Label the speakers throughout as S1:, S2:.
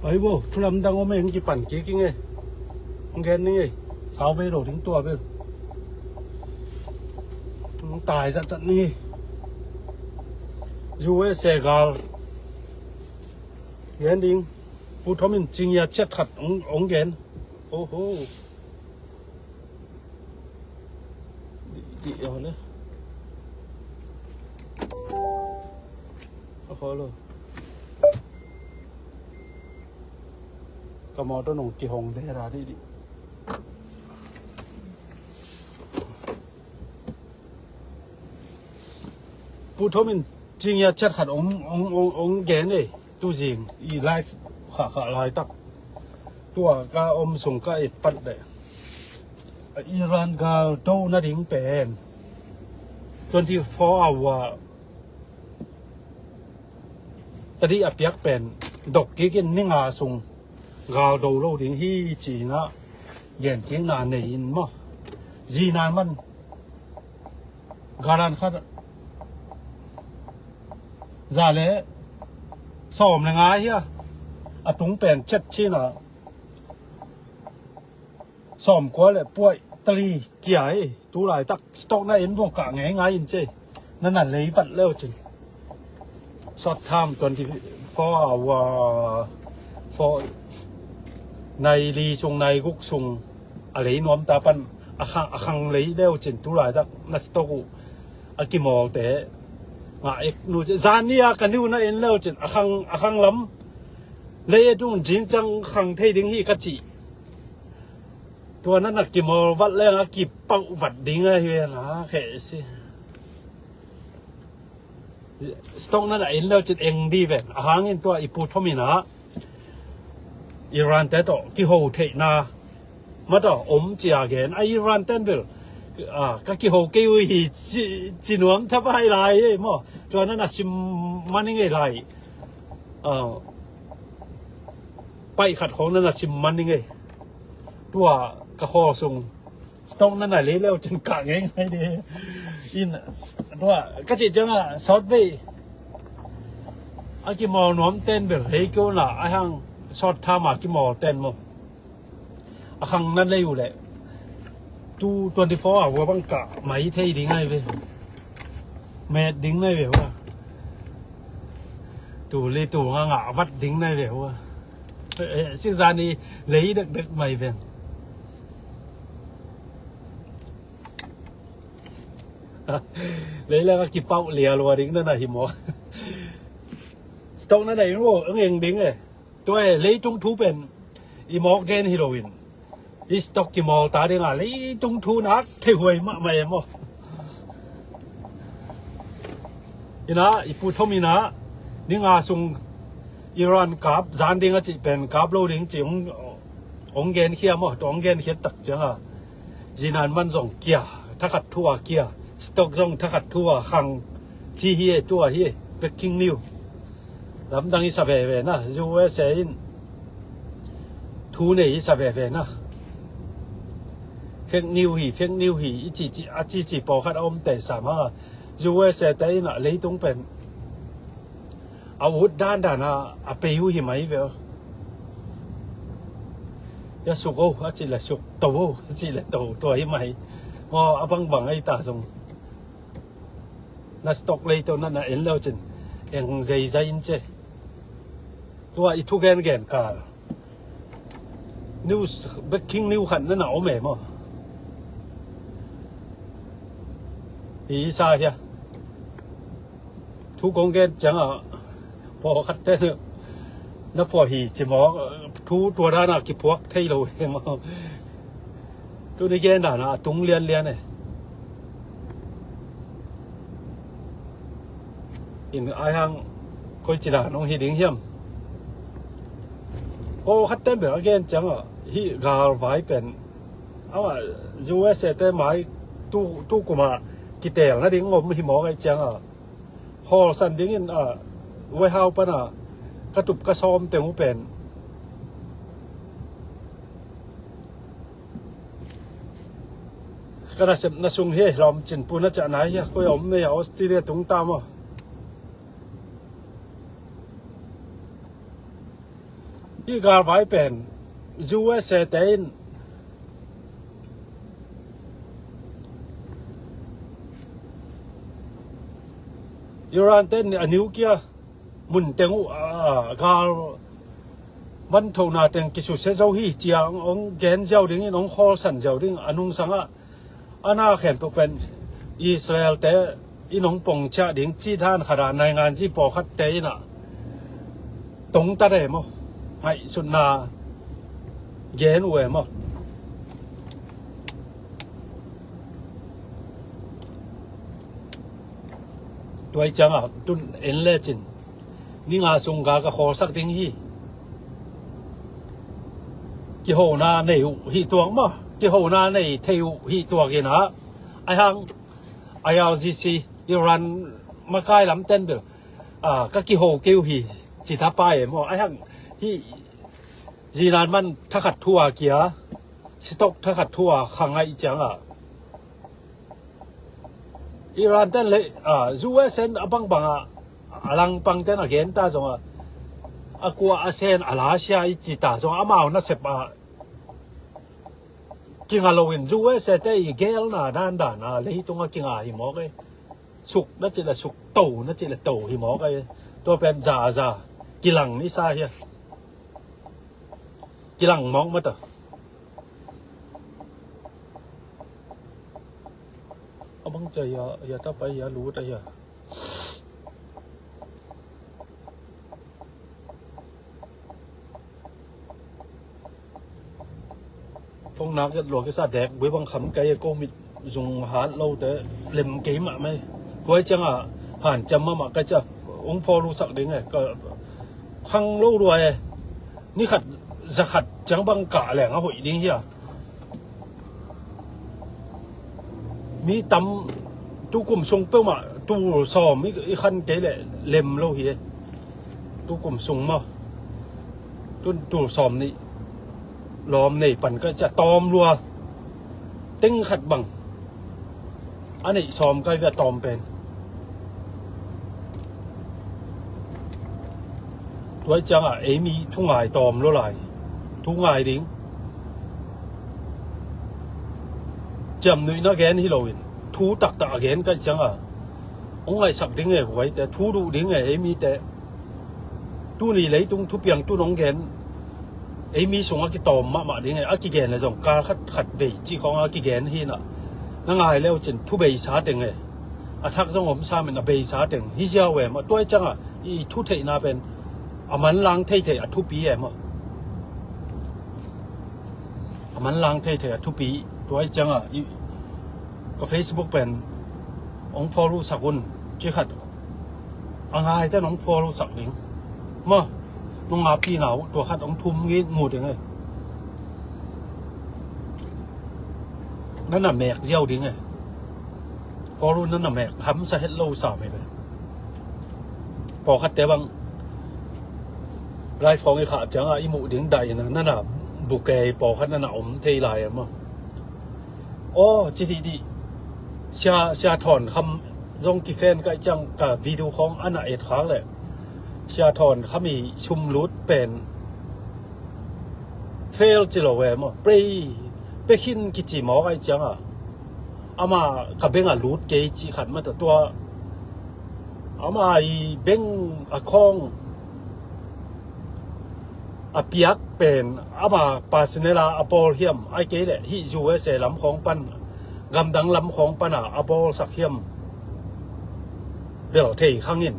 S1: Ấy bố, thu lâm đang ôm em cái bản kia kia nghe. Không ghen đi, 6 bê đổ tính tua bên. Tài dặn dặn đi. Dù ấy xe gà. Ghen đi. Bố thó mình chinh ya chết khặt ống ghen. Ô hô. Đi ở nữa. Khó rồi. Cả mỏ đó nồng kỳ hồng để ra đi đi. Bố thó mình chinh ya chết khặt ống ghen này. Tu gì y life khả lại tắc. Tua ka sung ka ipat de. Iran ka đâu na ding pen. 24 hour. Tadi apiak pen. Dok kikin ninga sung. Gào đầu lâu đến hi chỉ nó hiện tiếng là nảy mà gì nan man garan khát ra lẽ sòm là ngay hia tung bèn chất chi là sòm quá lại bụi tali kia ấy tú lại tắc stock này in vô cả ngay ngay in chơi nên là lấy vật leo chừng short time 24 hour for này li sung này gục sung lấy nóm ta pan khang lấy đeo chỉnh tu lại đó là stock kim mò té ngại nu zania cái nu này in leo chỉnh khang lắm lấy trung chính trang khang thay đinh hi cái chị tua nó là kim mò vắt lên kịp bao vật đinh ấy là khẽ xí stock nó là in leo chỉnh eng đi về hàng in tua ipu thom in á Iran té to ki ho the na ma to chia gen Iran ten bil ka ki ho ke wi chi nuam tha bai lai mo to na sim maning ei lai pai khat khong na sim maning ei tua ka kho sung stong na le leo chen ka ngai ngai de in tua ka chi chang short way ki mo nuam ten bil he ko na hang short time ki mò ten mo khang nan leu le tu 24 hour bang ka mai thei ding ai ve me ding nai ve wa tu le tu nga vắt ding nai ve wa sinh ra đi lấy được mày về lấy là cái kịp bao lìa luôn đính nó là hiểm mỏ trong nó này nó ứng hình đính này tôi lấy trung thu bên imogen heroin stock kìm mỏ ta đi là lấy trung thu nát thay hồi mà mày mỏ ina ipu thomi na ninga sung Iran kap zan ding a chi pen kap lo ding chi ong gen khia mo tong gen khia tak changa jinan man zong kia thakat thua kia stock zong thakat thua khang thi hi tua hi breaking news lam dang isa ve ve na USA in thu nei isa ve ve na fake news hi chi po khat om te sama USA te na lấy tung pen awood dan na apeyu hi mai ve ya suko chi la suk to chi la to hi mai mo abang bang ai ta song na stock lấy to na en lo chen eng zai zai in che tua I thu gen ka news breaking news khan na o me mo ý sao chứ thu công gen chẳng à bỏ khát tên nó bỏ hỉ chỉ mó thu tua ra là kịp thuốc thay rồi mà tôi đi gen là tung liên này in ai hang coi chỉ là nó hi đỉnh hiểm ô khát tên biểu gen chẳng à hi gà vải pen à USA tên máy tu của mà ki tel na ding ngom hi mo kai chang a hol san ding in a we how pa na ka tup ka som te mu pen ก็น่าเสพน่าสงเฮลอมจินปูน่าจะไหนเฮียก็ยอมในออสเตรเลียตรงตามอ่ะอีกาไว้เป็น USA เต็นอิหร่านเต็นนิวเคลียร์มุนเต็งกาบันทุนาเต็งกิสุเซเจ้าฮีจียงองแกนเจ้าดิ้งน้องคอสันเจ้าดิ้งอนุสังอะอันน่าเห็นเป็นอิสราเอลแต่อีน้องปงชะดิ้งจีท่านขนาดในงานที่ปอคัดเตยน่ะตรงตาเดมไอสุดนาเย็นอวยมั้งตัวจังอ่ะตุนเอ็นเลจินนี่งาสงกาก็ขอสักดิ้งฮีกี่โหนาในหีตัวมั้งกี่โหนาในเที่ยวหีตัวกันนะไอ้ฮังไอ้เอาซีอิรันมาใกล้ลำเต้นเบลก็กี่โหเกี่ยวหีจิตาไปมั้งไอ้ฮังที่ยีนานมันถ้าขัดทั่วเกียร์สต็อกถ้าขัดทั่วขังไงจังอ่ะอิรันเต้นเลยยูเอสเอ็นบังอ่ะลังปังเต้นอ่ะเกนตาจงอ่ะกัวอาเซียนอาลาเซียอีจิตาจงอามาน่าเสพกินฮาโลวีนจูเอเซเตอีเกลน่ะด้านด่านอ่ะเลยตรงกินหิมอกเลยสุกนั่นจิละสุกโตนั่นจิละโตหิมอกเลยตัวเป็นจ่ากิลังนี่ซาเฮียกิลังมองมาต่อเอาบังใจอย่าถ้าไปอย่ารู้แต่อย่าฟงนักหลวงกิษาแดกไว้บางคำไกลก็มีจงหาเราแต่เล่มเกมอ่ะไหมไว้จังอ่ะผ่านจำมาก็จะองค์ฟอรู้สักดึงไงก็ขังโลรวยนี่ขัดจะขัดจังบังกะแหล่งอ่ะหอยดิ้งเฮียมีตำตู้กลุ่มทรงเป้ามาตู้ซอมมีขั้นเกลเล่มโลเฮียตู้กลุ่มทรงมาตู้ซอมนี่ล้อมในปั่นก็จะตอมรัวเต็งขัดบังอันนี้ซ้อมก็จะตอมเป็นตัวจังอ่ะมีทุ่งไงตอมรู้ไรทุ่งไงดิ้งจำหนุ่ยนักแกนที่เราเห็นทูตักแกนก็จังอ่ะองไงสักดิ้งไงหวยแต่ทูดูดิ้งไงมีแต่ตู้นี่เลยตุ้งทุบยังตู้น้องแกนมีส่งอากิตอมมาดิ้งไงอากิแกนเลยส่งการขัดเบยจีของอากิแกนที่น่ะนั่งไงแล้วจนทุบเบยชาติงไงอาทักส่งผมซาเป็นเบยชาติงฮิเจ้าเวมาตัวจังอ่ะอีทุเทน่าเป็นมันล้างเททุปีเอมมันล้างเททุปีตัวจังอ่ะก็เฟซบุ๊กเป็นองฟอลูสักคนจีขัดอ่างไงแต่น้องฟอลูสักดิ้งมาน้องอาพี่หนาวตัวขัดองทุ่มงี้งูยังไงนั่นน่ะแมกเยี่ยวดิ้งไงฟอลูนั่นน่ะแมกทำซะเฮ็ดโลสาวไปเลยพอขัดแต่บางรายฟองไอ้ขาจังอ่ะอีหมูดิ้งใดนั่นน่ะบุกเกย์ปอขัดนั่นน่ะอมเทลายอ่ะมั้งโอ้จีดีเชียถอนคำรงกิเฟนก็จังกับวิดีโอของอันน่ะเอ็ดครั้งเลยเชียถอนเขามีชุมรุดเป็นเฟลจิโรเวมไปขินกิจิหมอไอ้จังอ่ะอามากับเบงอ่ะรุดเกจิขัดมาตัวอามาเบงอ่ะคองอาเปียกเป็นอามาปาสเนลาอปอลเฮียมไอเกลฮิจูเอเซลำของปันกำดังลำของปันอปอลสักเฮียมเบลเทข้างอิน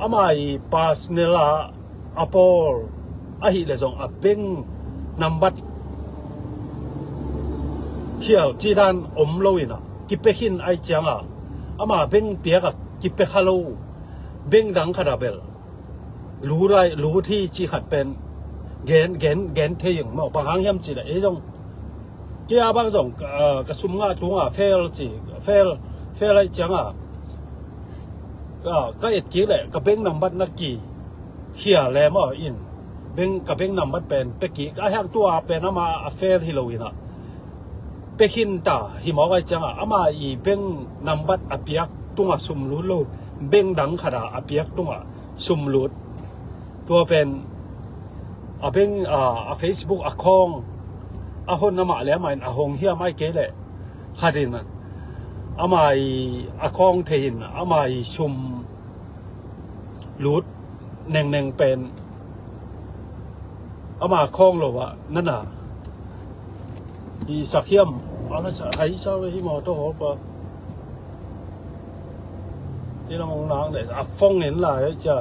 S1: อามาปาสเนลาอปอลอาฮิเลซงอาเบงนัมบัดเขียวจีดานอมโลวินะกิเปหินไอจังอามาเบงเปียกกิเปคาโลเบงดังคาราเบลรู้ที่จีขัดเป็นเกนเทียงมาบางครั้งย่ำจีเลยจงเกี่ยบางจงกระสุมงาทุ่งเฟลจีเฟลอะไรจังก็เอ็ดกี้เลยกับเบงนำบัดนักกี่เขียแลมอินเบงกับเบงนำบัดเป็นเปกี้ไอ้ห้างตัวเป็นมาเฟลฮิโลวีนะ ไปขินตาหิมอไว้จังอามาอีเบ่งนำบัดอเปียกตุงสุมลุโลเบ่งดังขดาอเปียกตุงสุมลุดตัวเป็นเบ่งFacebook คองหนมาแล้วมันหงเฮียไม่เกแหละคาดินมาคองเทินมาชุมลุดเน่งเป็นมาคองหรอวะนั่นน่ะอีสักเฮียมอะไรสักไอ้ชาวที่มอตัวหอบที่เรามองน้ำเนี่ยฟงเห็นหลายจ้ะ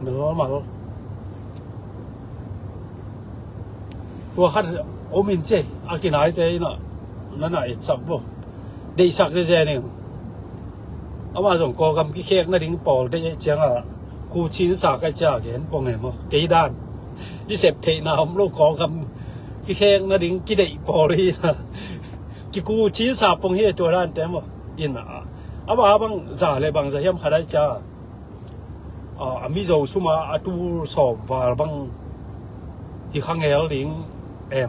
S1: เดี๋ยวเรามาตัวขัดโอมินเจอากินไหนเตยน่ะนั่นน่ะสับบ่ได้สักเจเนี่ยมาส่งกอกำกี่เค้กนั่นดิ้งปอได้เจียงกูชิ้นสักไอ้จ้าเห็นปองเห็นมั้ยกี่ด้านยี่สิบเทน่ะผมลูกกอกำกี่เค้กนั่นดิ้งกี่ได้ปอเลยนะกี่กูชิ้นสับปองเฮียตัวด้านแต่มั้ยอินมาบางจ่าเลยบางจะเฮียมขนาดจ้ามีโจสุมาตูสอบว่าบางที่ข้างเอลลิง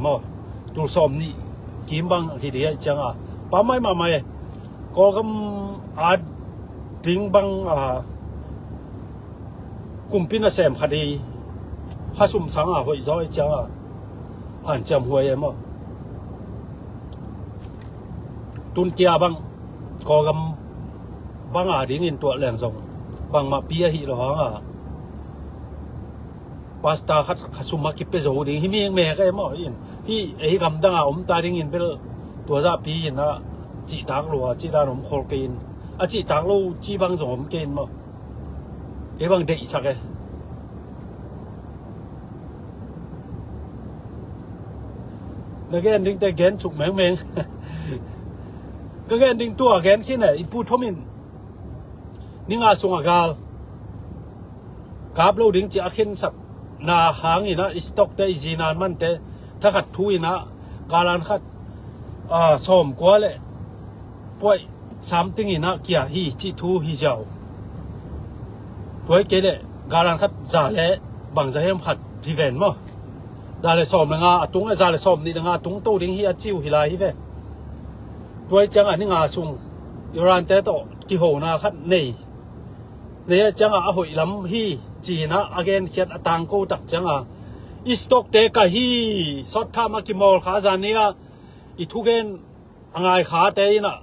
S1: มั้ยตูสอบนี่กิมบางที่เดียจังป้าไม่มาไม่ก็กำดิ้งบางกุมพินาเสมคดีพระสุมสังหัวใจจังจำหัวมั้ยตุนเกียบางก็กำบางดิ้งอินตัวแหลงส่งบางมาเปียหิหรอปาสตาคัดสุมาคิดไปโจดิ้งที่มีแม่ก็มั้ยอินที่ไอ้กำดังตาดิ้งอินเป็นตัวจะปีอินนะจีตากลัวจีดานมโคลกินจีตากลูจีบางสมกินมั้ยบางเด็กสักแล้วก็ดิ้งแต่แกนสุกแมงก็แกนดิ้งตัวแกนขี้ไหนอีพูดทมินนี่งาส่งกาลกาบเราดิ้งจะอาเข็นสักนาหางอีนะสต็อกได้จีนานมันแต่ถ้าขัดทุยนะกาลันขัดสมกว่าเลยป่วยsomethingอีนะเกียฮีจีทูฮีเจ้าป่วยเกลกาลันขัดจ่าเละบางจะให้ขัดที่เวนมั้งจ่าเละสมเลยงาตุ้งจ่าเละสมนี่งาตุ้งโตดิ้งฮีอาจิวฮีไลฮีเวนป่วยจังอันนี้งาส่งยูรันเตโตกี่โหนาขัดเนี่ยจังหอยลำฮีจีนะอเกนเขียนตังโกตักจังอีสต็อกเตกะฮีสดทามากิมอลขาจานนี้อีทุเกนงายขาเตยนะ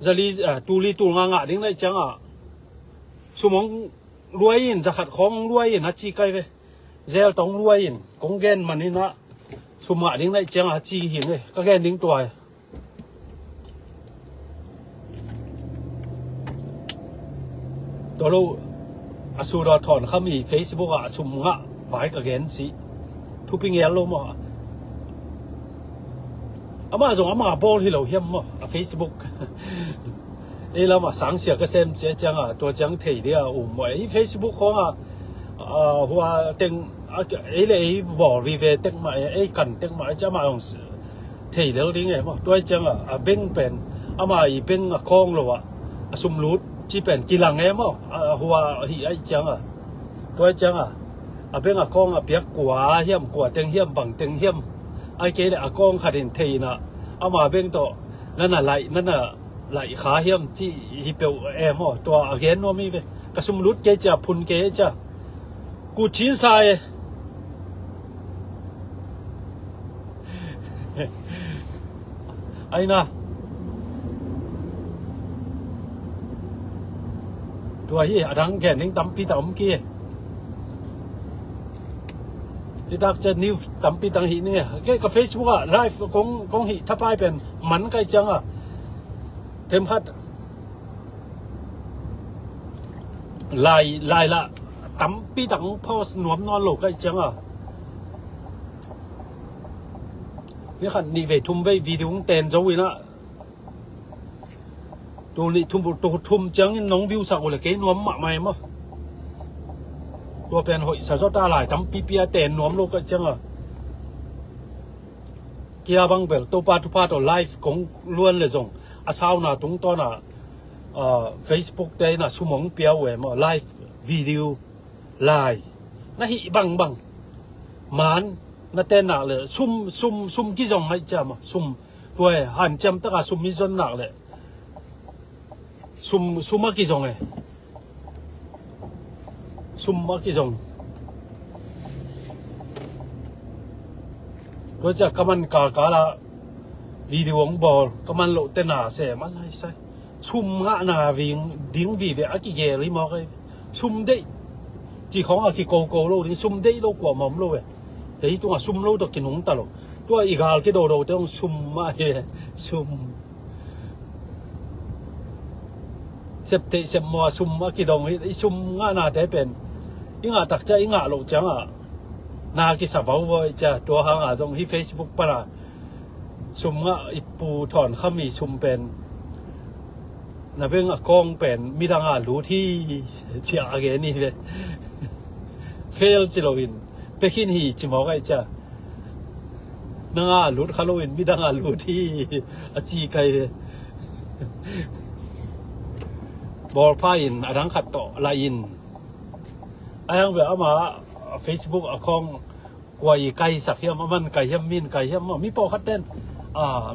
S1: จะลีตูลีตูงางะดิ้งได้จังสมองรวยอินจะขัดของรวยอินฮัจีไกไปเจลต้องรวยอินกงเกนมันนี่นะสมะดิ้งได้จังฮัจีหินเลยก็แกนดิ้งตัวตัวเราสูดถอนเขามี Facebook สุ่มงะหมายกับแกนสิทุบปิงเอลโลมั้งมาส่งมาโบที่เราเห็นมั้ง Facebook เรามาสังเสียก็เซ็มเจ๊จังตัวจังเทียดไว้ Facebook ของหัวเต็งเลยบอกรีเวทเต็งมากันเต็งมาจะมาองเทียดแล้วดิ้งไงมั้งตัวจังเบ่งเป็นมาอีเบ่งคองเราสุ่มรูดที่เป็นกีฬาไงมั้งหัวที่ไอ้จังตัวจังเป็นคองเปียกกว่าเหี้ยมกว่าเต็งเหี้ยมบังเต็งเหี้ยมไอ้เกลกองขัดเห็นทีนะมาเป็นตัวนั่นไหลนั่นไหลขาเหี้ยมที่ฮิเปลมั้งตัวเกนว่ามีเป็นกระสุมรุดเกจะพุนเกจะกูชินใส่ไอ้นะตัวยี่ดังแค่นิ่งตั้มปีตั้มกี้ที่ดักจะนิวตั้มปีตั้งหิเนี่ยแค่กับ Facebook ไลฟ์ของหิถ้าไปเป็นมันใกล้จังเต็มพัดลายละตั้มปีตั้งพอหนวมนอนหลกใกล้จังนี่ขันนี่ไปทุ่มไปวิดีโอเต้นจะวิ่งนะตัวนี้ทุ่มจังน้องวิวสักอะไรกี่นวมมาไหมมั้งตัวเป็นหอยสะสดตาหลายทำปีเปียเต้นนวมโลกจังเกี่ยบังเบลตัวปาทุพาตัวไลฟ์ของล้วนเลยส่งอาเช้าหน้าตรงตอนFacebook ได้น่ะชั่วโมงเปียวเว้ยมั้งไลฟ์วิดีโอไลฟ์น่ะหิบังมัน na ten nak le sum ki jong hai cham sum tuai han cham ta ka sum mi jon nak le sum ma ki jong e sum ma ki jong ko cha kaman ka la video ong bol kaman lo ten na se ma lai sai sum nga na wing ding vi ve a ki ge ri mo kai sum dei chỉ không à cái cầu lâu thì sum đấy lâu quả mầm lâu vậy đấy tôi sum lâu được cái núng ta rồi tôi ý gà cái đồ tôi sum mà sum xếp tệ xếp mua sum mà cái đồng ấy sum ngã na thế bên những ngã đặc chất những ngã lộ trắng à na cái sản phẩm vậy cha tôi hàng à trong cái Facebook pa là sum ngã ít pu thọn khăm mì sum bên là bên ngã con bên mi đang ngã lú thi chia cái này vậy fail จิโรวินไปขินหีจิหมอไกจ้ะนางลุดคาโลวินมีดังลุดที่อจีไกบอลพาอินอรังขัดต่อลาอินอายังแบบเอามา Facebook อะของกวยไก่สักเฮียมมันไก่เฮียมมินไก่เฮียมมีปอคัดเต้น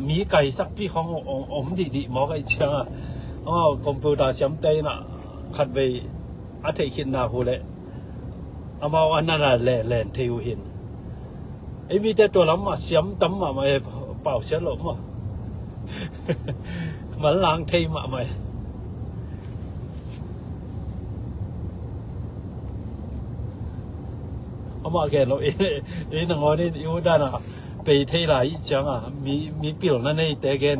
S1: มีไก่สักที่ของอมดีหมอไกจ้ะคอมพิวเตอร์เสียมเตน่ะขัดไปอัฐิขินนาหูเลยอามาอันนั้นแหล่เทวหินไอ้มีแต่ตัวล้ำมาเสียมตั้มมาเป่าเสียหลงมามันล้างเทมาไหมเอามาแกเราหนังวันนี้อยู่ด้านอ่ะไปเทไหลจังอ่ะมีเปลี่ยนนั่นนี่แต่แกน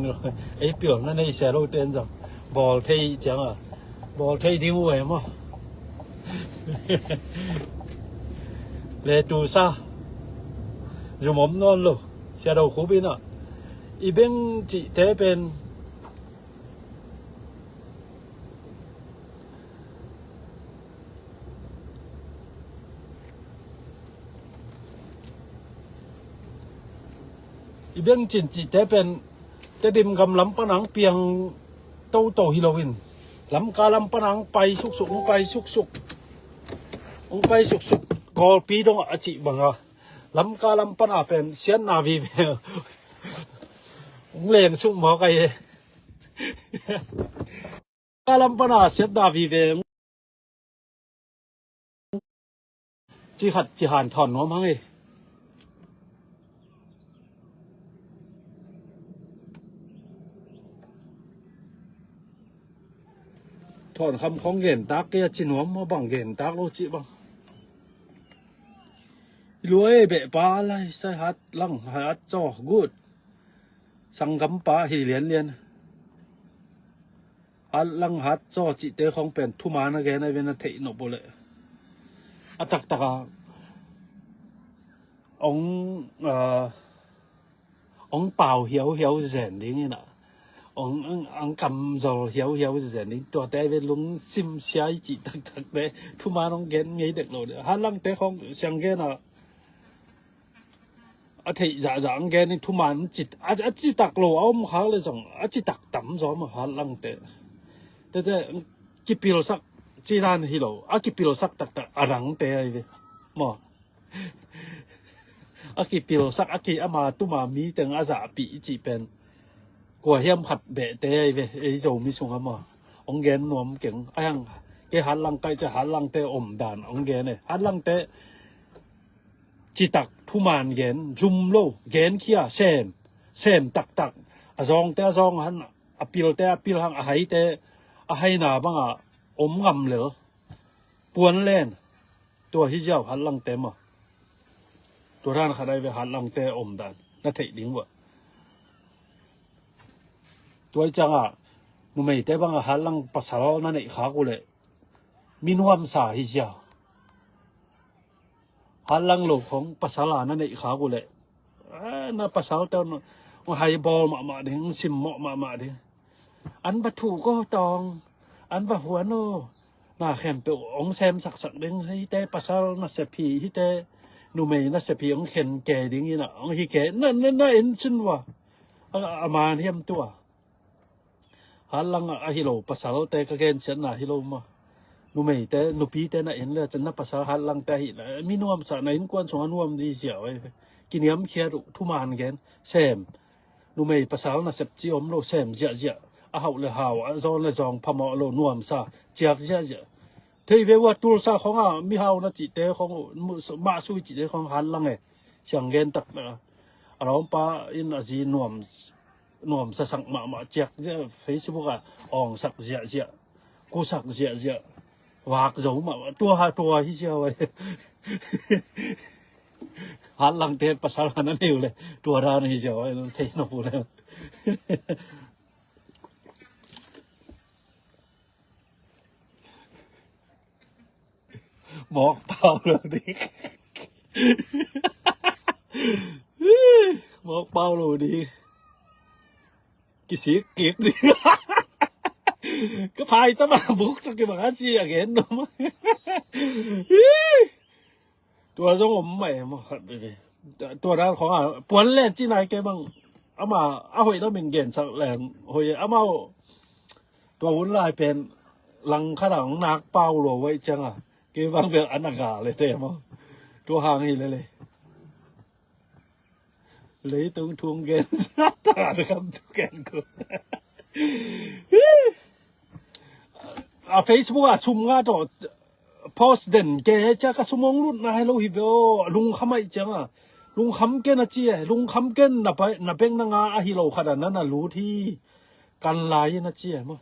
S1: ไอ้เปลี่ยนนั่นนี่เสียโลเต้นจังบอลเทจังอ่ะบอลเทดิ้วเองมั้งle tu sa ju mom non lo sia do khu bin a i beng chi te pen i beng chin chi te pen te dim gam lam panang piang to hilowin lam ka lam panang pai suk pai suk ong pai sukก็ปีดงอาจิบังอ่ะลำกาลำปนาเป็นเสียนนาวีเเล่นสุกหมอไก่กาลำปนาเสียนนาวีเวจีหัดจีหันถอนน้อมั้งถอนคำของเงินตักเกียจินวมมาบังเงินตักโลจิบังรวยเบะปลาอะไรใส่ฮัดลังฮัดจ่อกูดสังกำปลาหิเลียนฮัดลังฮัดจ่อจิเตะของเป็นทุมานะแกในเวนัทเทนโบเลยอัตักองเป่าเหี่ยวแสนดิ้งนี่นะองกำจ่อเหี่ยวแสนดิ้งตัวแต่เป็นลุงซิมเชียจิตักเลยทุมาน้องแกนไงเด็กเราเนี่ยฮัดลังเตะของเสียงแกน่ะอาทิตย์จากแกนี่ทุกมันจิตอาจิตักโลเอามาเขาเลยส่งอาจิตักต่ำซ้อมมาหาลังเตะแต่กิปิโลสักจีด้านฮิโลกิปิโลสักตักอารังเตะไอ้เว้ยหมอกิปิโลสักกิอามาตุมามีแต่อาซาปีจีเป็นกว่าเฮียมขัดเบะเตะไอ้เว้ยไอ้โจมีส่งอามาองแกนนวมเก่งไอ้ยังแกหาลังไกจะหาลังเตะอมด่านองแกเนี่ยหาลังเตะจิตักทุมานเกนจุมโลเกนเคียเซมตักซองแต่ซองหันอปิลหังอายแต่อายนาบังอมงำเหลอปวนเล่นตัวฮิเจ้าหันลังเต็มตัวร้านขายได้ไปหันลังเตอมดันนั่นเถิดดิ้งวะตัวจังนุ่มแต่บังหันลังภาษาเรานั่นเองขากูเลยมินวมสาฮิเจ้าฮัลลังโลของภาษาลานั่นเองขากูเลยน่าภาษาเต้าไฮบอลมาดิงซิมมาดิอันบัตถุก็ตองอันบัหัวโนน่าแคมเปองแซมสักดิงให้แต่ภาษาน่าเสพีให้แต่นุ่มน่าเสพีองเข็นแก่ดิงนี่นะองฮิแก่นั่นเอ็นชินวะอามาเทียมตัวฮัลลังฮิโลภาษาแต่ก็เกณฑ์เสียน่ะฮิโลมานุ่มแต่นุ่ปีแต่น่ะเห็นเลยจะนับภาษาฮัลลังแต่หินมีนวมสาไหนกวนสองนวมดีเสียวไอ้ กินยำเขียดุทุมานเกนเซมนูไม่ภาษาน่ะเสพจิอมโลเซมเจียอาหาวเลยหาวจอนเลยจองพมอโลนวมซาเจียเจียเทยเวว่าตุลซาของมีหาวนะจิเตของมาซุยจิเตของหันลังเสียงเกนตักเราปาอินอาจีนวมสักมาเจียเจีย Facebook อ่องสักเจียกูสักเจียวากโจมาตัวที่เจียวไว้หันหลังเทปภาษานั้นอยู่เลยตัวเรานี่เจียวไว้เทนอพูดแล้วบอกเปล่าเลยดิบอกเปล่าเลยดิกี่สีเกียกดิก็พายตั้งมาบุกตั้งกี่บางทีอย่างเห็นหนูมั้ยตัวจงผมไม่มาขัดเลยตัวด้านของปวนเล่นที่ไหนแกบ้างเอามาเอาหอยต้องเป็นเกณฑ์สักแหล่งหอยเอามาตัววุ้นลายเป็นลังข้าหลังนักเป้าหลวไว้จังเกี่ยวกับเรื่องอนาคตเลยเต็มตัวห่างนี่เลยตรงทวงเกณฑ์ตาดครับทุกแกนกูFacebook ชุมงาต่อโพสต์เด่นแกจะกระสมองรุ่นนายเราฮิโวลุงคำไม่จังลุงคำเกนนะเจียลุงคำเกนน่ะไปน่ะเป็นนางอาฮิโลขนาดนั้นน่ะรู้ที่กันลายนะเจียมั้ง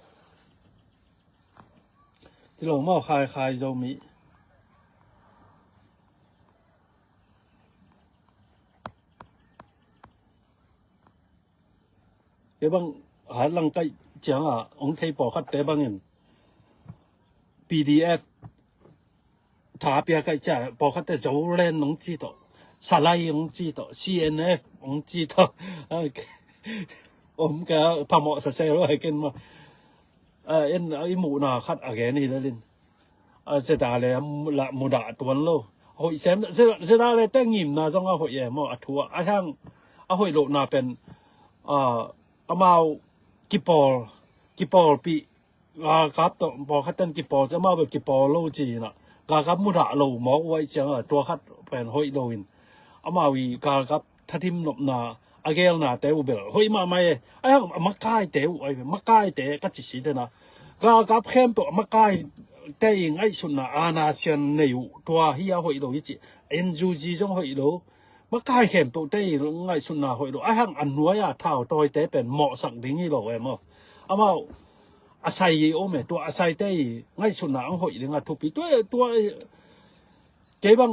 S1: ที่เรามาคายเจ้ามีเดี๋ยวบางหาลังใกล้จังองค์ไทยปอคัดแต่บางเงิน PDF ถาเปียใกล้จะปอคัดแต่เจ้าเล่นน้องจีต่อสไลด์น้องจีต่อ CNF น้องจีต่อผมก็พาหมอเสียแล้วให้กินมาเอ็นไอหมูนาคัดอะไรนี่แล้วลินเสดาเลยละมุดาตัวโลหอยเสดาเลยแต่งยิ้มนะจ้องเอาหอยแย่หมออัทัวไอ้ทั้งเอาหอยโลนาเป็นเอามากิปอลปีครับตัวพอคัดตันกิปอลจะมาแบบกิปอลโลจีน่ะกับมุดาโลหมอไว้จังตัวคัดเป็นหอยโลวินเอามาวีกับทัดทิมหนบนาอาเกลนาเตวเบลหอยมาไม่ไอ้ทั้งมาใกล้เตวไอ้มาใกล้เตะก็จิสิเดนะกับเข้มตัวมาใกล้แต่ยังไอ้สุนัขอาณาเซียนในตัวเฮียหอยโลยิ่งเอ็นจูจีจงหอยโลมาใกล้เข้มตัวแต่ยังไอ้สุนัขหอยโลไอ้ทั้งอันหัวยาเท้าตัวแต่เป็นเหมาะสักดิ้งนี่หรอกไอ้มั้งเอามาอาศัยโอเมตัวอาศัยแต่ไอ้สุนัขหอยดึงทุบปีตัวเจ็บัง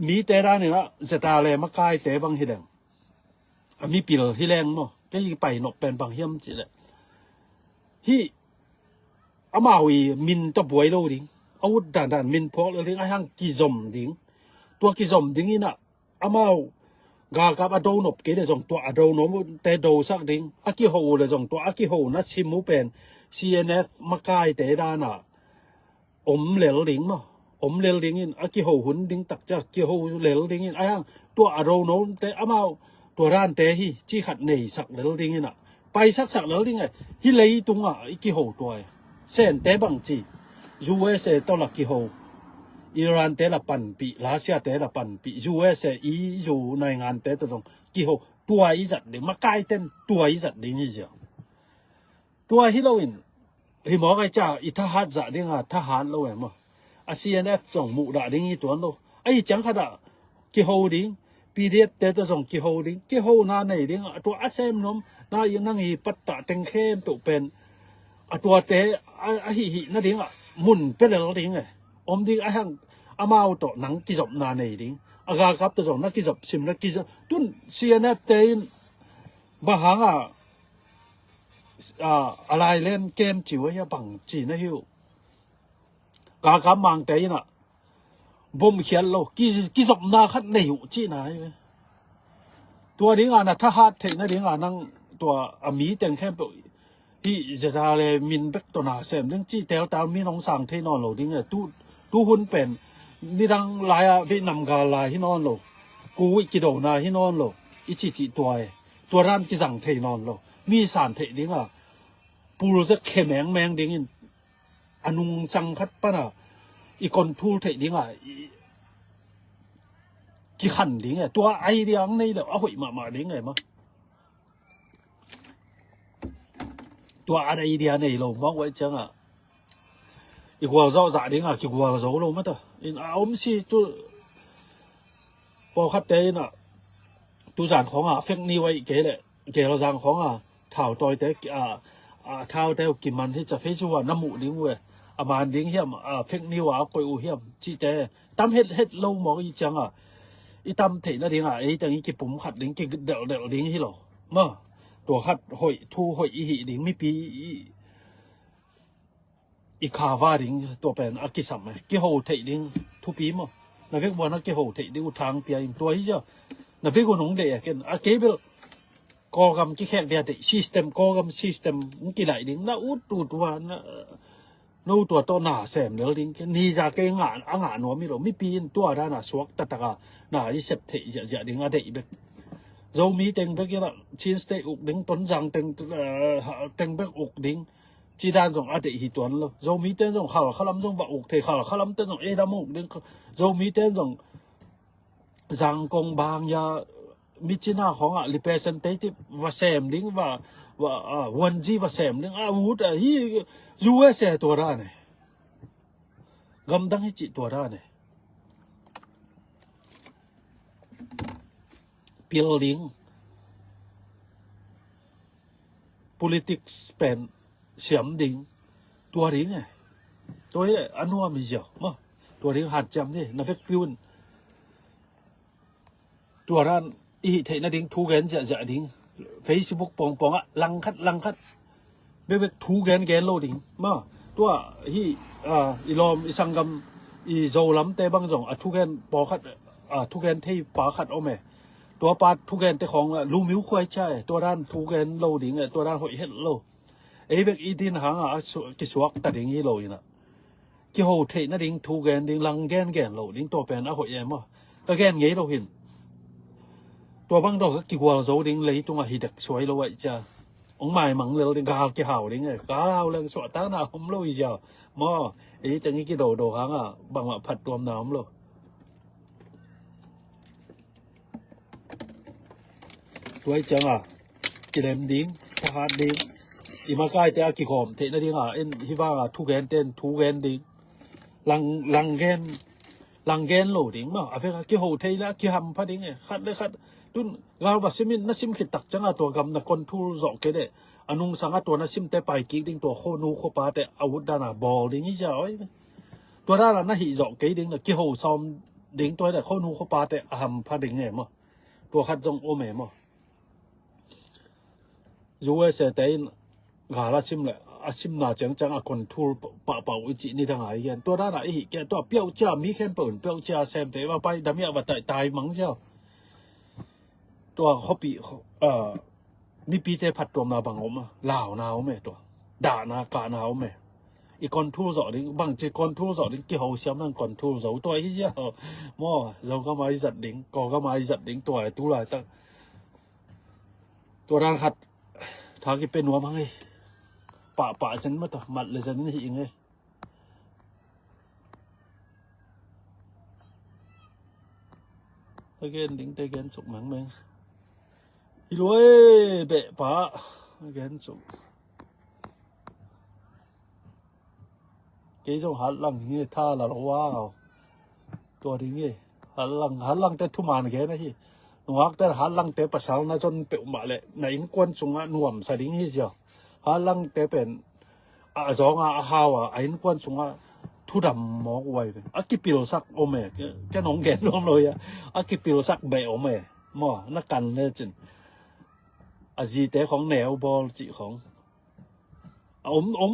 S1: มีแต่ด้านนี่ละจะตาเลยมาใกล้แต่บางทีเดงมีปีลที่แรงเนาะก็ยิ่งไปนกเป็นบางเฮียมจีเลยที่อามาวีมินตะบวยโลดิงอาวุธด่านมินพกเลยไอ้ห้างกิซอมดิงตัวกิซอมดิงนี่นะอามากากับอโดนบเกเดจงตัวอโดนบแต่โดสักดิงอากิโฮเลยจงตัวอากิโฮนัดชิมูเป็น CNF มาใกล้แต่ด้านน่ะเหลวดิงเนาะเหลวดิงอินอากิโฮหุ่นดิงตักจากกิโฮเหลวดิงอินไอ้ห้างตัวอโดนบแต่อามาตัวร้านแต่ฮีจี้ขัดเหนื่อยสักเหลวดิงอินไปสักเหลวดิงไงฮิเลยตรงอีกิโฮตัวเส้นแต่บางจี USA ตัวละกิโฮอิหร่านแต่ละปันปีรัสเซียแต่ละปันปี USA อยู่ในงานแต่ตัวกิโฮตัวอีสัตว์เดี๋ยวมาใกล้เต้นตัวอีสัตว์ดิ้งนี่เจ้าตัวฮิโรอินฮิมอไกจ่าอิทหารจะดิ้งทหารเราเองมั้งCNF จงมุดาดิ้งอีตัวนู้ไอ้จังขนาดกิโฮดิ้ง PDF แต่ตัวจงกิโฮดิ้งกิโฮน่าในดิ้งตัวอาเซมน้อมน่ายังนั่งอีปัตตะเต็งเข้มตัวเป็นตัวเตะหินั่นดิ้งมุนเป็นอะไรดิ้งไงดิ้งไอ้หังอามาตัวหนังกิจบนาในดิ้งอากาครับตัวจงนักกิจบซิมนักกิจบตุน CNF เตนบางหางอะไรเล่นเกมจิ๋วให้บังจีนะฮิวกาครับมังเตยน่ะบ่มเขียนโลกิจบนาคัดในอยู่จีไหนตัวดิ้งน่ะถ้าหาเทนะดิ้งนั่งตัวมีเต็งแค่ที่จะทาเลยมินเบกตัวหนาเสมเรื่องจี้แถวตามมีน้องสั่งที่นอนโหลดิ้งตู้หุ่นเป็นนี่ดังลายเวียดนามกาลายที่นอนโหลกูวิกิโดนาที่นอนโหลอิจิตัวร้านที่สั่งที่นอนโหลมีสารเทดิ้งปูรู้สึกแข็งแมงดิ้งอนุงสั่งคัดปะน่ะอีกคนทูเทดิ้ง กี่ขันดิงตัวไอเดียงในแล้วเอาหอยมาดิงไงมั้งตัวไอเดียในเรามองไว้จังอีกว่าเราจะดิงกี่ว่าเราเราไม่ต่ออินเอาไม่ใช่ตัวพอคัดเจนตัวจานของเฟกนิวไว้เก๋เลยเก๋เราจานของถ่าวต่อยแต่ถ่าวแต่กินมันที่จะเฟซว่าน้ำหมูดิงเว้ยอามาดิงเหี้ยมเฟกนิวก็อยู่เหี้ยมจีแต่ตั้มเฮ็ดเรามองอีจังอีตั้มเทน่ะดิงไอ้จังอีกี่ปุ่มขัดดิงกี่เดาดิงที่เราเมื่อตัวขัดหอยทูหอยอีหิดิงไม่ปีอีคาวาดิงตัวเป็นอากิสัมไหมกี่โหเทดิงทุปีมั้งนักเก็ตบอลนักกี่โหเทดิงทางเปียอินตัวที่เจ้านักเก็ตคนหนุ่มเด็กกันเก็บกอกำกี่แขกเดียดซิสเต็มกอกำซิสเต็มกี่ไหลดิงน่าอุดตูดว่านู่ตัวโตหน้าแสมเดี๋ยวดิงนี่จะเก่งอ่างหนูไม่หรอไม่ปีนตัวด้านสวกตะกะหน้าอีเสพเทจะดิงอะไรอีกเรามีเต็งไปกี่ละชินสเตอุกดิงต้นจังเต็งไปอุกดิงจีด้านส่งอะไรอีตัวนั้นเรามีเต็งส่งข่าวข่าวล้ำส่งบะอุกเทข่าวข่าวล้ำเต็งส่งดามุกดิงเรามีเต็งส่งจังกงบางยามิจินาของrepresentative ว่าแสมดิงว่าวันจีว่าแสมดิงวุฒิฮีUSA ตัวด้านเนี่ยกำดังให้จิตตัวด้านเนี่ย building politics เป็นเสียมดิงตัวดิงไงตัวนี้อันนัวมีเจ้ามั้งตัวดิงหัดจำนี่นับเป็นพิวน์ตัวด้านอีเทนดิงทูเกนจะดิง Facebook ปองลังคัดเบบทูเกนโลดิงมาตัวฮีอีลอมอีสังกัมอีโจลัมเตบังจงทูเกนปอคัดทูเกนที่ปาคัดเอาแม่ตัวปาทูเกนแต่ของลูมิวควายใช่ตัวด้านทูเกนโลดิงตัวด้านหอยเฮ็ดโลเอเบกอีดินหางกิสวกตัดดิงฮีโลอีน่ะกิโหเทนดิงทูเกนดิงลังแกนโลดิงตัวเป็นหอยแยมก็แกนเงี้ยเราเห็นตัวบางดอกก็กี่วัวโจดิงเลยตรงหิดักสวยเราไว้จ้าองค์ใหม่มังเลยดิงกากี่ห่าวดิงกาเอาเลยสวดตั้งหน้าผมเราอีจ้ามอไอ้จังนี้กี่โดหางบางว่าผัดตัวน้ำเราสวยจังกี่เล่มดิงทหารดิงอีมาใกล้แต่กี่ขอมเทนดิงเอ็นที่ว่าทุกแกนเต้นทุกแกนดิงลังแกนโหลดิงมาอาเฟกกี่โหเทยละกี่หำพัดดิงคัดเลยคัดดุนกาลบัสมินนัสิมขิดตักจังตัวกำนักคนทูจอกเกเดอนุงสังตัวนัสิมแต่ไปกิ๊กดิงตัวโคนูโคปาแต่อาวุธด้านบอลดิงนี่จ้าตัวด้านนั้นหิจอกเกดิงกี่โหซ้อมดิงตัวแต่โคนูโคปาแต่หำพัดดิงมั้งตัวคัดจงโอเมมั้งUSA แต่กาลซิมเลยอาซิมน่าจังคนทูปะวิจินี่ทั้งหลายเงี้ยตัวด้านไหนแกตัวเปี้ยวจ้ามีแค่เปิ่นเปี้ยวจ้าแซมแต่ว่าไปดำเนี่ยว่าตายมั้งเจ้าตัวเขาปีมีปีแต่ผัดตัวนาบังอมลาวนาวไหมตัวด่านากานาวไหมอีกคนทูสอดิบางจีคนทูสอดิกี่เขาเสียมนั่งคนทูสอตัวที่เจ้ามั่วเราก็มาจัดดิ้งก็มาจัดดิ้งตัวตัวอะไรตั้งตัวด้านขัดทางที่เป็นหัวมั้งไงปะฉันมาต่อมัดเลยฉันนี่ยังไงตะเกียนดิ้งตะเกียนสุกมั้งแมงอีรวยเบะปะตะเกียนสุกกี่จงหันหลังนี่ท่าละว้าวตัวดิ้งนี่หันหลังแต่ทุ่มานแกนะที่หนูฮักแต่หันหลังแต่ภาษาน่าจนเปะมาเลยในอินกวนจงหน่วมสดิ้งนี่เจ้าหันหลังแต่เป็นสองฮาวไอ้นกวนสงทุดำมอกไว้เป็นกิปิโลซักโอเมแกน้องแกน้องเลยกิปิโลซักเบโอเมมอนักกันเลยจินจีเตของแนวบอลจีของ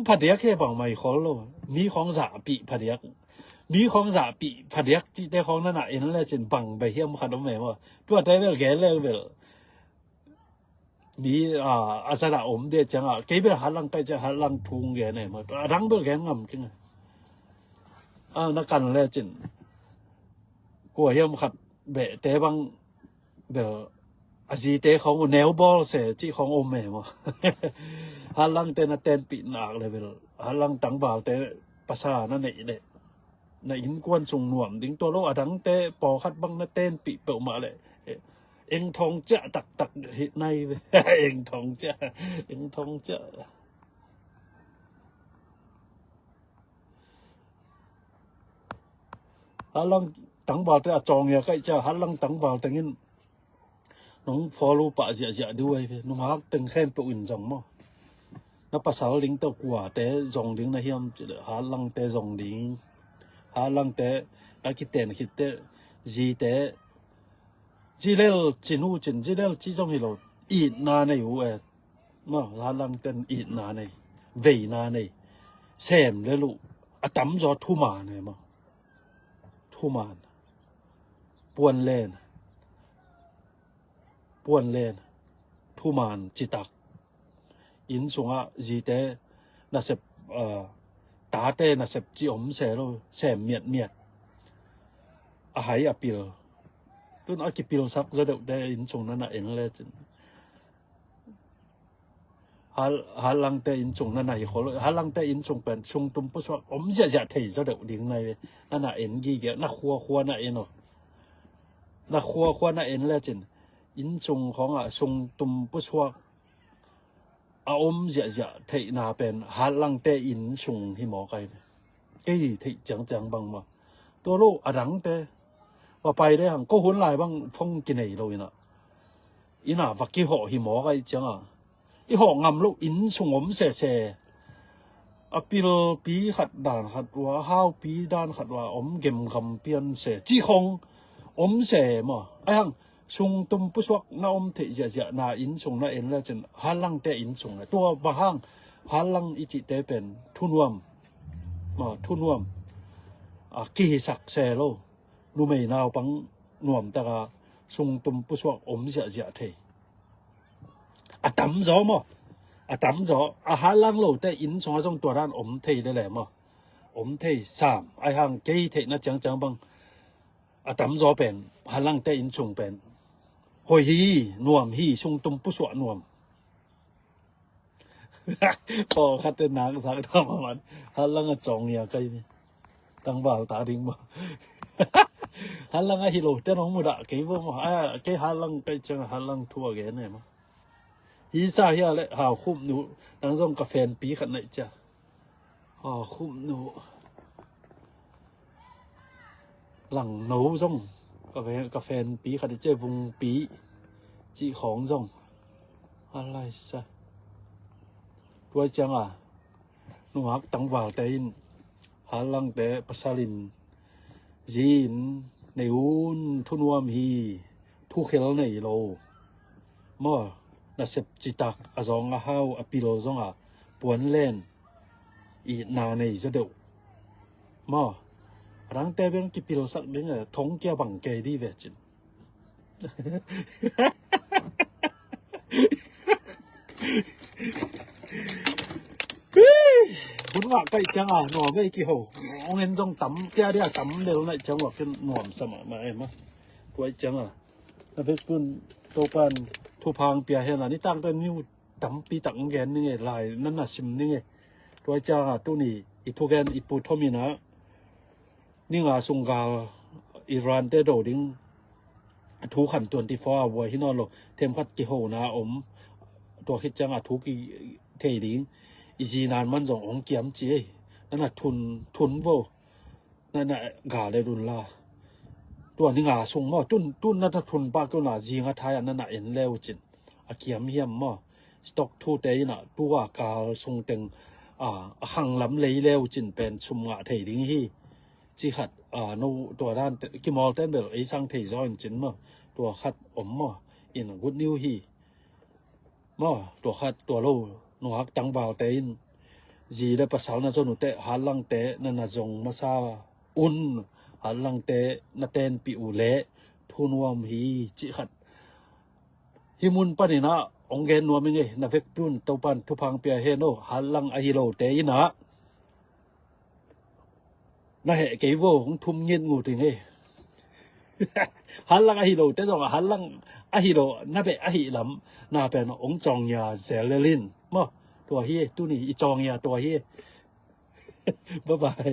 S1: ผัดเดียกแค่บางไม่ของเรามีของสาปีผัดเดียกมีของสาปีผัดเดียกจีเตของนั่นเองนั่นแหละจินบังไปเฮียมขัดโอเมว่าตัวได้เวลแกเลยเวลมีอาสระเดียจังเก็บหันหลังไปจะหันหลังทุงแกเนี่ยมาดังเบลแกงำจริงนักกันเลยจินกลัวเฮียมขัดเบะแต่บางเดี๋ยวอาจีเตของแนวบอลเสียจีของโอเมมาหันหลังเตนปีหนักเลยเวลหันหลังตั้งบาลเตภาษานั่นเองเด็ na in quan sung nuam ding to lo adang te po khat bang na ten pi pe ma le eng thong cha tak tak hit nai eng thong cha halang tang ba te chong ya kai cha halang tang ba tengin nong follow pa ja duai nong hak teng khem pe win jong mo na pasal ling to kwa te jong ding na hiam halang te jong ding halang te akiten khitte ji te jilel chinu chin jilel chi jong hi lo i na nei u e ma halang ten i na nei vei na nei sem le lu atam jo thu ma nei ma thu ma puan len thu man chitak in sunga ji te na sep ta te na sep chi om se lo sem miet a hai apil tun akipil sak zo de in sung na en le halang te in sung na hi khol halang te in sung pen sung tum pu swak om ja thei zo de ding nai na en gi ge na khwa na en no na khwa na en le chin in sung khong a sung tum pu swak a om ja thei na pen halang te in sung hi mo kai ei thei chang bang ma to lo adang teว่าไปได้หังก็หุนหลายบางฟงกินไหนเลยนะอีน่ะวักกี้หอหิมอไกจังอ่ะอีหองำลูกอินสงมเสอปิลปีขัดด่านขัดว่าห้าวปีด้านขัดว่าอมเก็มคำเปียนเสจีคงอมเสมาไอ้หังซุงตุมปุสวกน่าอมเทจะน่าอินสงน่าเอ็นแล้วจนฮัลลังแต่อินสงตัวบะหังฮัลลังอิจิเตเป็นทุนวมมาทุนวมกีสักเสโลนูไม่นาวปังหน่วมตะกาซุงตุมปุสวกอมเสียเทอะตำจอมอะตำจออาหารลังโลแต่อินสองจงตัวด้านอมเทได้แหละมอมเท3ไอ้หังเกยเทนะจังบังอะตำจอเป็นหาลังแต่อินสงเป็นหอยฮีหน่วมฮีซุงตุมปุสวกหน่วมพอคัดเตนางสักทำประมาณหาลังจองเนี่ยไกนี่ตั้งบ่าวตาดิ่งบ่halang hi lo te nong muda ke bo mo ke halang pe chang halang thua ge ne ma hi sa hi le ha khum nu nang jong ka fen pi khat nai cha ha khum nu lang no jong ka fen pi khat che vung pi chi khong jong alai sa tua chang nu hak tang wa te in halang te pasalinจีนในอุนทุนวมฮีทุเขลในโลมอนาเสพจิตักอจองอาฮาวอปิโลจงปวนเล่นอีนาในจะเดวมอรังแต่เป็นกิปิโลสักเด้งท้องแก้บังเกดีเวจินบุญว่าไปจังหน่อไม่กี่หัวเงินจงต่ำแก่เดียต่ำเร็วในจังหวะเป็นหน่วมสมอมาเอ็มะตัวจังแล้วเพื่อนตัวปันทุพังเปียเห็นนี่ตั้งเป็นนิ้วต่ำปีตังแกนนี่ไงลายนั่นน่ะชิมนี่ไงตัวจังตัวนี้อีทุกแกนอีปูทอมินะนี่งาสุงกาอิรันเตโดดิ้งทุกขันตัวที่ฟ้าวัวที่นอนโลเทมคัดกี่หัวนะตัวคิดจังทุกเทดิ้งอีจีนานมันส่งองเกียมจีนั่นน่ะทุนโวนั่นน่ะกาเลยรุนลาตัวนี้งาส่งมาตุ้นนั่นทุนปากก็น่ะจีงาไทยนั่นน่ะเอ็นเลวจินอาเกียมเฮียมมาสต็อกทูเตยน่ะตัวกาส่งเต็งหังลำเลยเลวจินเป็นชุมงาไทยดิ้งฮีจีขัดโนตัวด้านกิมอลเต้นเบลไอซังไทยซ้อนจินมาตัวขัดอมมาอินกุดนิวฮีมาตัวขัดตัวโลนหักตังบ่าวเต้นจีได้ภาษาหน้าจนุเตะหาลังเตะนั่นน่ะจงมาซาอุ่นหาลังเตะน่ะเต้นปิอุเละทุนวมฮีจิขัดฮิมุนปะนี่นะองเกนนวมยังไงน่ะเวกปุนเตาปันทุพังเปียเฮโนหาลังอะฮิโลเตอินะน่ะเหเกโวของทุมเงินงูถึงไงหาลังอะฮิโลเตจงหาลังอะฮิโลน่ะเปอะฮิลำน่ะเป็นองจองยาเซเลลินมอตัวเฮียตู้นี่อีจองยาตัวเฮียบ๊ายบาย